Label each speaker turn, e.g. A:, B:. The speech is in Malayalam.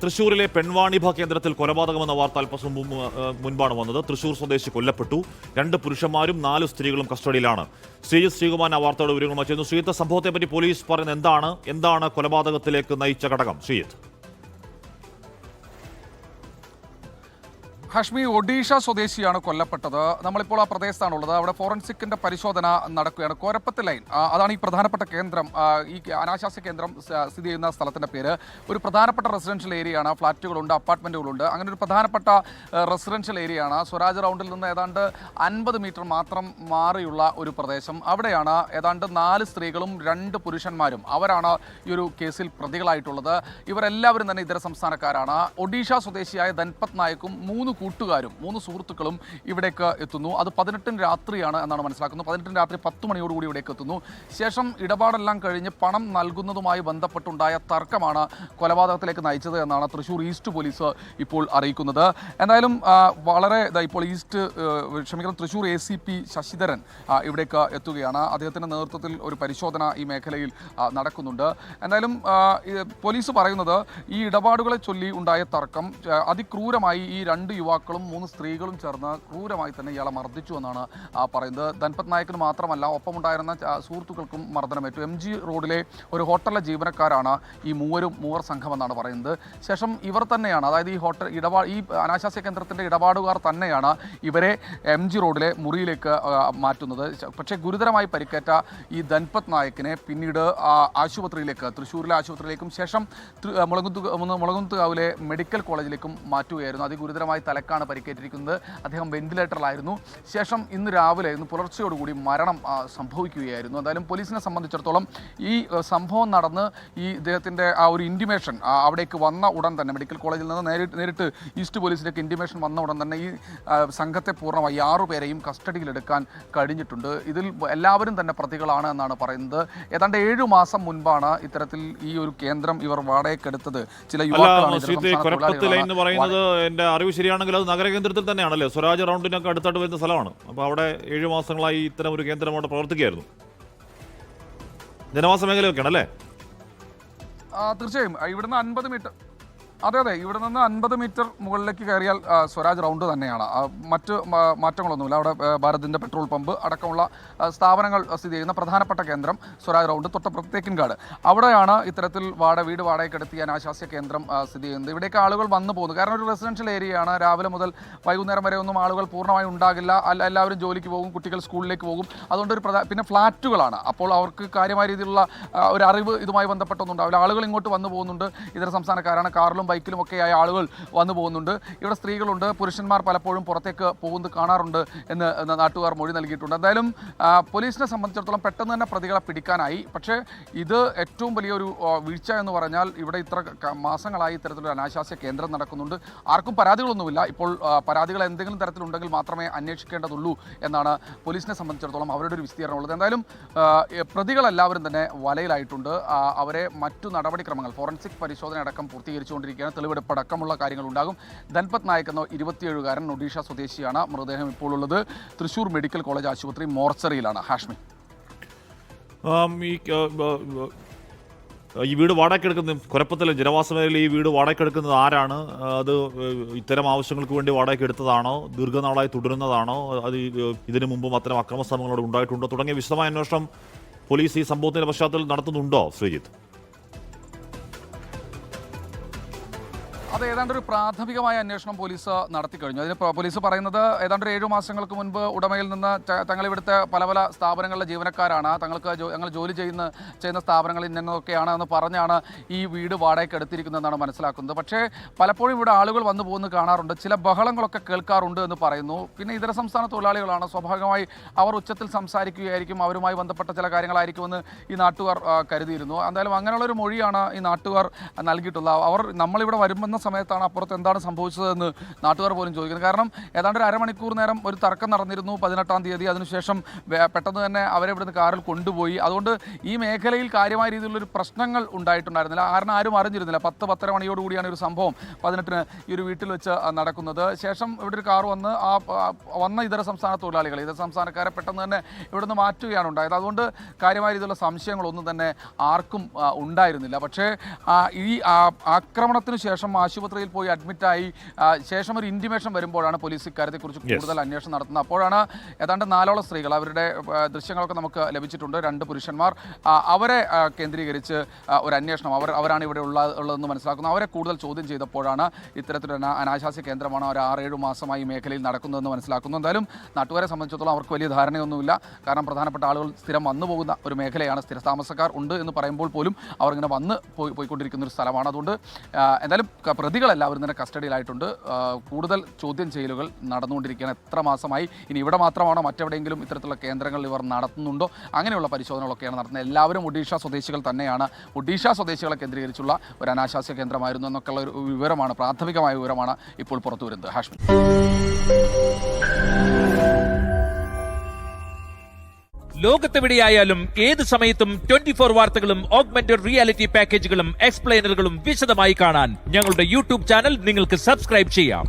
A: തൃശൂരിലെ പെൺവാണിഭ കേന്ദ്രത്തിൽ കൊലപാതകമെന്ന വാർത്ത അല്പസം മുൻപാണ് വന്നത്. തൃശൂർ സ്വദേശി കൊല്ലപ്പെട്ടു. 2 പുരുഷന്മാരും 4 സ്ത്രീകളും കസ്റ്റഡിയിലാണ്. ശ്രീജിത്ത് ശ്രീകുമാർ ആ വാർത്തയുടെ വിവരങ്ങളുമായി ചെയ്യുന്നു. ശ്രീജിത്ത്, സംഭവത്തെപ്പറ്റി പോലീസ് പറയുന്നത് എന്താണ് കൊലപാതകത്തിലേക്ക് നയിച്ച ഘടകം? ശ്രീജിത്ത്.
B: ഹാഷ്മി, ഒഡീഷ സ്വദേശിയാണ് കൊല്ലപ്പെട്ടത്. നമ്മളിപ്പോൾ ആ പ്രദേശത്താണുള്ളത്. അവിടെ ഫോറൻസിക്കിന്റെ പരിശോധന നടക്കുകയാണ്. കോരപ്പത്ത് ലൈൻ, അതാണ് ഈ പ്രധാനപ്പെട്ട കേന്ദ്രം. ഈ അനാശാസ്യ കേന്ദ്രം സ്ഥിതി ചെയ്യുന്ന സ്ഥലത്തിന്റെ പേര്. ഒരു പ്രധാനപ്പെട്ട റെസിഡൻഷ്യൽ ഏരിയയാണ്. ഫ്ളാറ്റുകളുണ്ട്, അപ്പാർട്ട്മെന്റുകളുണ്ട്. അങ്ങനെ ഒരു പ്രധാനപ്പെട്ട റെസിഡൻഷ്യൽ ഏരിയയാണ്. സ്വരാജ് റൗണ്ടിൽ നിന്ന് ഏതാണ്ട് 50 മീറ്റർ മാത്രം മാറിയുള്ള ഒരു പ്രദേശം. അവിടെയാണ് ഏതാണ്ട് 4 സ്ത്രീകളും 2 പുരുഷന്മാരും അവരാണ് ഈ ഒരു കേസിൽ പ്രതികളായിട്ടുള്ളത്. ഇവരെല്ലാവരും തന്നെ ഇതര സംസ്ഥാനക്കാരാണ്. ഒഡീഷ സ്വദേശിയായ ധൻപത് നായക്കും 3 കൂട്ടുകാരും 3 സുഹൃത്തുക്കളും ഇവിടേക്ക് എത്തുന്നു. അത് 18 രാത്രിയാണ് എന്നാണ് മനസ്സിലാക്കുന്നത്. 18 രാത്രി 10 മണിയോടുകൂടി ഇവിടേക്ക് എത്തുന്നു. ശേഷം ഇടപാടെല്ലാം കഴിഞ്ഞ് പണം നൽകുന്നതുമായി ബന്ധപ്പെട്ടുണ്ടായ തർക്കമാണ് കൊലപാതകത്തിലേക്ക് നയിച്ചത് എന്നാണ് തൃശൂർ ഈസ്റ്റ് പോലീസ് ഇപ്പോൾ അറിയിക്കുന്നത്. എന്തായാലും ഇപ്പോൾ തൃശൂർ ACP ശശിധരൻ ഇവിടേക്ക് എത്തുകയാണ്. അദ്ദേഹത്തിൻ്റെ നേതൃത്വത്തിൽ ഒരു പരിശോധന ഈ മേഖലയിൽ നടക്കുന്നുണ്ട്. എന്തായാലും പോലീസ് പറയുന്നത് ഈ ഇടപാടുകളെ ചൊല്ലി ഉണ്ടായ തർക്കം അതിക്രൂരമായി ഈ 2 യുവാക്കളും 3 സ്ത്രീകളും ചേർന്ന് ക്രൂരമായി തന്നെ ഇയാളെ മർദ്ദിച്ചു എന്നാണ് പറയുന്നത്. ധൻപത് നായക്കിന് മാത്രമല്ല, ഒപ്പമുണ്ടായിരുന്ന സുഹൃത്തുക്കൾക്കും മർദ്ദനമേറ്റു. MG റോഡിലെ ഒരു ഹോട്ടലിലെ ജീവനക്കാരാണ് ഈ മൂവർ സംഘമെന്നാണ് പറയുന്നത്. ശേഷം ഇവർ തന്നെയാണ്, അതായത് ഈ അനാശാസ്യ കേന്ദ്രത്തിൻ്റെ ഇടപാടുകാർ തന്നെയാണ് ഇവരെ MG റോഡിലെ മുറിയിലേക്ക് മാറ്റുന്നത്. പക്ഷേ ഗുരുതരമായി പരിക്കേറ്റ ഈ ധൻപത് നായക്കിനെ പിന്നീട് തൃശ്ശൂരിലെ ആശുപത്രിയിലേക്കും ശേഷം മുളകുന്തുകാവിലെ മെഡിക്കൽ കോളേജിലേക്കും മാറ്റുകയായിരുന്നു. അതിഗുരുതരമായി തലക്കാണ് പരിക്കേറ്റിരിക്കുന്നത്. അദ്ദേഹം വെന്റിലേറ്ററിലായിരുന്നു. ശേഷം ഇന്ന് പുലർച്ചയോടുകൂടി മരണം സംഭവിക്കുകയായിരുന്നു. എന്തായാലും പോലീസിനെ സംബന്ധിച്ചിടത്തോളം ഈ സംഭവം നടന്ന് ഈ ഇദ്ദേഹത്തിൻ്റെ ആ ഒരു ഇൻറ്റിമേഷൻ അവിടേക്ക് വന്ന ഉടൻ തന്നെ, മെഡിക്കൽ കോളേജിൽ നിന്ന് നേരിട്ട് ഈസ്റ്റ് പോലീസിലേക്ക് ഇൻറ്റിമേഷൻ വന്ന ഉടൻ തന്നെ ഈ സംഘത്തെ പൂർണ്ണമായി 6 പേരെയും കസ്റ്റഡിയിലെടുക്കാൻ കഴിഞ്ഞിട്ടുണ്ട്. ഇതിൽ എല്ലാവരും തന്നെ പ്രതികളാണ് എന്നാണ് പറയുന്നത്. ഏതാണ്ട് 7 മാസം മുൻപാണ് ഇത്തരത്തിൽ ഈ ഒരു കേന്ദ്രം ഇവർ വാടകയ്ക്കെടുത്തത്. ചില യുവാക്കളാണ്
A: ശരിയാണെങ്കിൽ അത് നഗരകേന്ദ്രത്തിൽ തന്നെയാണല്ലേ? സ്വരാജ് റൗണ്ടിനൊക്കെ അടുത്തായിട്ട് വരുന്ന സ്ഥലമാണ്. അപ്പോൾ അവിടെ 7 മാസങ്ങളായി ഇത്തരം ഒരു കേന്ദ്രം അവിടെ പ്രവർത്തിക്കുകയായിരുന്നു. ജനവാസ മേഖലയൊക്കെയാണ് അല്ലേ?
B: തീർച്ചയായും. ഇവിടുന്ന് 50 മീറ്റർ, അതെ, ഇവിടെ നിന്ന് 50 മീറ്റർ മുകളിലേക്ക് കയറിയാൽ സ്വരാജ് റൗണ്ട് തന്നെയാണ്. മറ്റ് മാറ്റങ്ങളൊന്നുമില്ല. അവിടെ ഭാരതിൻ്റെ പെട്രോൾ പമ്പ് അടക്കമുള്ള സ്ഥാപനങ്ങൾ സ്ഥിതി ചെയ്യുന്ന പ്രധാനപ്പെട്ട കേന്ദ്രം സ്വരാജ് റൗണ്ട്. തേക്കിൻകാട് അവിടെയാണ് ഇത്തരത്തിൽ വീട് വാടകയ്ക്കെടുത്തിയ അനാശാസ്യ കേന്ദ്രം സ്ഥിതി ചെയ്യുന്നത്. ഇവിടേക്ക് ആളുകൾ വന്നു പോകുന്നു. കാരണം ഒരു റെസിഡൻഷ്യൽ ഏരിയയാണ്. രാവിലെ മുതൽ വൈകുന്നേരം വരെ ഒന്നും ആളുകൾ പൂർണ്ണമായി ഉണ്ടാകില്ല. എല്ലാവരും ജോലിക്ക് പോകും, കുട്ടികൾ സ്കൂളിലേക്ക് പോകും. അതുകൊണ്ട് പിന്നെ ഫ്ലാറ്റുകളാണ്. അപ്പോൾ അവർക്ക് കാര്യമായ രീതിയിലുള്ള ഒരു അറിവ് ഇതുമായി ബന്ധപ്പെട്ടൊന്നും ഉണ്ടാവില്ല. ആളുകൾ ഇങ്ങോട്ട് വന്നു പോകുന്നുണ്ട്. ഇതര സംസ്ഥാനക്കാരാണ്. കാറിലും ബൈക്കിലും ഒക്കെയായ ആളുകൾ വന്നു പോകുന്നുണ്ട്. ഇവിടെ സ്ത്രീകളുണ്ട്, പുരുഷന്മാർ പലപ്പോഴും പുറത്തേക്ക് പോകുന്നത് കാണാറുണ്ട് എന്ന് നാട്ടുകാർ മൊഴി നൽകിയിട്ടുണ്ട്. എന്തായാലും പോലീസിനെ സംബന്ധിച്ചിടത്തോളം പെട്ടെന്ന് തന്നെ പ്രതികളെ പിടിക്കാനായി. പക്ഷേ ഇത് ഏറ്റവും വലിയൊരു വീഴ്ച എന്ന് പറഞ്ഞാൽ ഇവിടെ ഇത്ര മാസങ്ങളായി ഇത്തരത്തിലൊരു അനാശാസ്യ കേന്ദ്രം നടക്കുന്നുണ്ട്. ആർക്കും പരാതികളൊന്നുമില്ല. ഇപ്പോൾ പരാതികൾ എന്തെങ്കിലും തരത്തിലുണ്ടെങ്കിൽ മാത്രമേ അന്വേഷിക്കേണ്ടതുള്ളൂ എന്നാണ് പോലീസിനെ സംബന്ധിച്ചിടത്തോളം അവരുടെ ഒരു വിസ്തീർണമുള്ളത്. എന്തായാലും പ്രതികളെല്ലാവരും തന്നെ വലയിലായിട്ടുണ്ട്. അവരെ മറ്റു നടപടിക്രമങ്ങൾ, ഫോറൻസിക് പരിശോധന അടക്കം പൂർത്തീകരിച്ചുകൊണ്ടിരിക്കുകയാണ്. തെളിവെടുപ്പ് അടക്കമുള്ള കാര്യങ്ങൾ ഉണ്ടാകും. ധൻപത് നായക് എന്ന 27-കാരൻ ഒഡീഷ സ്വദേശിയാണ്. മൃതദേഹം ഇപ്പോൾ ഉള്ളത് തൃശൂർ മെഡിക്കൽ കോളേജ് ആശുപത്രി മോർച്ചറിയിലാണ്. ഹാഷ്മി,
A: ഈ വീട് വാടകയ്ക്കെടുക്കുന്ന കൊലപ്പത്തിലെ ജനവാസ മേഖലയിൽ ഈ വീട് വാടകയ്ക്കെടുക്കുന്നത് ആരാണ്? അത് ഇത്തരം ആവശ്യങ്ങൾക്ക് വേണ്ടി വാടകയ്ക്കെടുത്തതാണോ? ദീർഘനാളായി തുടരുന്നതാണോ? അത് ഇതിനു മുമ്പും അത്തരം അക്രമ ശ്രമങ്ങളോട് ഉണ്ടായിട്ടുണ്ടോ? തുടങ്ങിയ വിശദമായ അന്വേഷണം പോലീസ് ഈ സംഭവത്തിന്റെ പശ്ചാത്തലത്തിൽ നടത്തുന്നുണ്ടോ ശ്രീജിത്ത്?
B: അത് ഏതാണ്ട് ഒരു പ്രാഥമികമായ അന്വേഷണം പോലീസ് നടത്തി കഴിഞ്ഞു. അതിന് പോലീസ് പറയുന്നത് ഏതാണ്ട് 7 മാസങ്ങൾക്ക് മുൻപ് ഉടമയിൽ നിന്ന് തങ്ങളിവിടുത്തെ പല സ്ഥാപനങ്ങളിലെ ജീവനക്കാരാണ്, ഞങ്ങൾ ജോലി ചെയ്യുന്ന സ്ഥാപനങ്ങളിൽ നിന്നൊക്കെയാണ് എന്ന് പറഞ്ഞാണ് ഈ വീട് വാടകയ്ക്ക് എടുത്തിരിക്കുന്നതെന്നാണ് മനസ്സിലാക്കുന്നത്. പക്ഷേ പലപ്പോഴും ഇവിടെ ആളുകൾ വന്നു പോകുന്നത് കാണാറുണ്ട്. ചില ബഹളങ്ങളൊക്കെ കേൾക്കാറുണ്ട് എന്ന് പറയുന്നു. പിന്നെ ഇതര സംസ്ഥാന തൊഴിലാളികളാണ്. സ്വാഭാവികമായി അവർ ഉച്ചത്തിൽ സംസാരിക്കുകയായിരിക്കും. അവരുമായി ബന്ധപ്പെട്ട ചില കാര്യങ്ങളായിരിക്കുമെന്ന് ഈ നാട്ടുകാർ കരുതിയിരുന്നു. എന്തായാലും അങ്ങനെയുള്ളൊരു മൊഴിയാണ് ഈ നാട്ടുകാർ നൽകിയിട്ടുള്ളത്. നമ്മളിവിടെ വരുമെന്ന സമയത്താണ് അപ്പുറത്ത് എന്താണ് സംഭവിച്ചതെന്ന് നാട്ടുകാർ പോലും ചോദിക്കുന്നത്. കാരണം ഏതാണ്ട് ഒരു അരമണിക്കൂർ നേരം ഒരു തർക്കം നടന്നിരുന്നു 18-ാം തീയതി. അതിനുശേഷം പെട്ടെന്ന് തന്നെ അവരെ ഇവിടുന്ന് കാറിൽ കൊണ്ടുപോയി. അതുകൊണ്ട് ഈ മേഖലയിൽ കാര്യമായ രീതിയിലുള്ളൊരു പ്രശ്നങ്ങൾ ഉണ്ടായിട്ടുണ്ടായിരുന്നില്ല. കാരണം ആരും അറിഞ്ഞിരുന്നില്ല. 10-10:30 മണിയോടുകൂടിയാണ് ഒരു സംഭവം 18-ന് ഈ ഒരു വീട്ടിൽ വെച്ച് നടക്കുന്നത്. ശേഷം ഇവിടെ ഒരു കാർ വന്ന് വന്ന ഇതര സംസ്ഥാന തൊഴിലാളികൾ, ഇതര സംസ്ഥാനക്കാരെ പെട്ടെന്ന് തന്നെ ഇവിടുന്ന് മാറ്റുകയാണ് ഉണ്ടായത്. അതുകൊണ്ട് കാര്യമായ രീതിയിലുള്ള സംശയങ്ങളൊന്നും തന്നെ ആർക്കും ഉണ്ടായിരുന്നില്ല. പക്ഷേ ഈ ആക്രമണത്തിന് ശേഷം ആശുപത്രിയിൽ പോയി അഡ്മിറ്റായി ശേഷം ഒരു ഇൻറ്റിമേഷൻ വരുമ്പോഴാണ് പോലീസ് ഇക്കാര്യത്തെക്കുറിച്ച് കൂടുതൽ അന്വേഷണം നടത്തുന്നത്. അപ്പോഴാണ് ഏതാണ്ട് 4ഓളം സ്ത്രീകൾ, അവരുടെ ദൃശ്യങ്ങളൊക്കെ നമുക്ക് ലഭിച്ചിട്ടുണ്ട്, 2 പുരുഷന്മാർ, അവരെ കേന്ദ്രീകരിച്ച് ഒരു അന്വേഷണം, അവരാണ് ഇവിടെ ഉള്ളതെന്ന് മനസ്സിലാക്കുന്നത്. അവരെ കൂടുതൽ ചോദ്യം ചെയ്തപ്പോഴാണ് ഇത്തരത്തിലൊരു അനാശാസ്യ കേന്ദ്രമാണ് ഒരു 6-7 മാസമായി ഈ മേഖലയിൽ നടക്കുന്നതെന്ന് മനസ്സിലാക്കുന്നു. എന്തായാലും നാട്ടുകാരെ സംബന്ധിച്ചിടത്തോളം അവർക്ക് വലിയ ധാരണയൊന്നുമില്ല. കാരണം പ്രധാനപ്പെട്ട ആളുകൾ സ്ഥിരം വന്നു പോകുന്ന ഒരു മേഖലയാണ്. സ്ഥിര താമസക്കാർ ഉണ്ട് എന്ന് പറയുമ്പോൾ പോലും അവർ ഇങ്ങനെ വന്ന് പോയിക്കൊണ്ടിരിക്കുന്ന ഒരു സ്ഥലമാണ്. അതുകൊണ്ട് എന്തായാലും പ്രതികളെല്ലാവരും തന്നെ കസ്റ്റഡിയിലായിട്ടുണ്ട്. കൂടുതൽ ചോദ്യം ചെയ്യലുകൾ നടന്നുകൊണ്ടിരിക്കുകയാണ്. എത്ര മാസമായി, ഇനി ഇവിടെ മാത്രമാണോ മറ്റെവിടെയെങ്കിലും ഇത്തരത്തിലുള്ള കേന്ദ്രങ്ങളിൽ ഇവർ നടത്തുന്നുണ്ടോ, അങ്ങനെയുള്ള പരിശോധനകളൊക്കെയാണ് നടത്തുന്നത്. എല്ലാവരും ഒഡീഷ സ്വദേശികൾ തന്നെയാണ്. ഒഡീഷ സ്വദേശികളെ കേന്ദ്രീകരിച്ചുള്ള ഒരു അനാശാസ്യ കേന്ദ്രമായിരുന്നു എന്നൊക്കെയുള്ള ഒരു വിവരമാണ്, പ്രാഥമികമായ വിവരമാണ് ഇപ്പോൾ പുറത്തു വരുന്നത്. ഹാഷ്മി,
C: ലോകത്തെവിടെയായാലും ഏത് സമയത്തും 24 വാർത്തകളും ഓഗ്മെന്റഡ് റിയാലിറ്റി പാക്കേജുകളും എക്സ്പ്ലെയിനറുകളും വിശദമായി കാണാൻ ഞങ്ങളുടെ യൂട്യൂബ് ചാനൽ നിങ്ങൾക്ക് സബ്സ്ക്രൈബ് ചെയ്യാം.